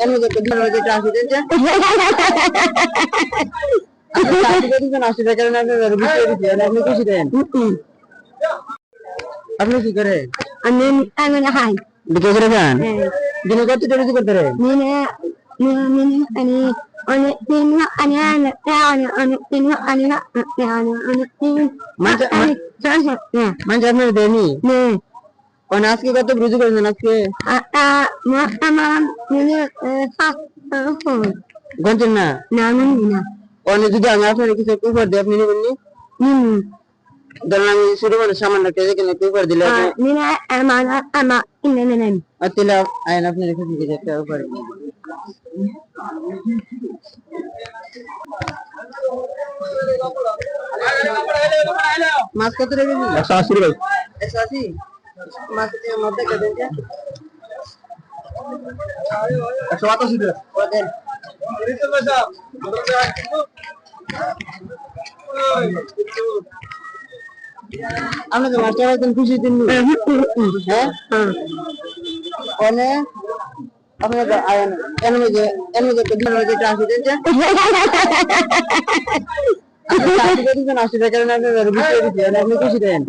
এর মধ্যে তো ধরো যেটা আসে যে আপনি চাকরি করেছেন 80 টাকা না আপনার বিষয় দিচ্ছেন আপনি খুশি দেন আপনি কি করে আমি আমি হাই বিক্রি করে যান দিনে কত টাকা বিক্রি করতে রে আমি অনেক দিন আমি অনেক দিন আমি অনেক দিন মানে আপনার দেয়নি আজকে কত রুজু করেছেন আজকে আমার গঞ্চেন না না না অনেক যদি আমি আপনার কিছু পেপার দিই আপনি নেবেন নি ধরেন আমি শুরু মানে সামান্য একটা যেখানে পেপার দিলে আর তাহলে আইন আপনি রেখে দিকে একটা পেপার মাছ কত রেখেছি 180 ভাই 180 মাছ মধ্যে কত দিন 188 দেন ওদের আমরা তো মাস্টার একদম খুশি দিন হ্যাঁ অনেক আপনাদের আয়ন এর মধ্যে তো ধরো যেটা আসে যে আপনি চাকরি করেছেন 80 টাকা না আপনার বিষয় দিচ্ছেন আপনি খুশি দেন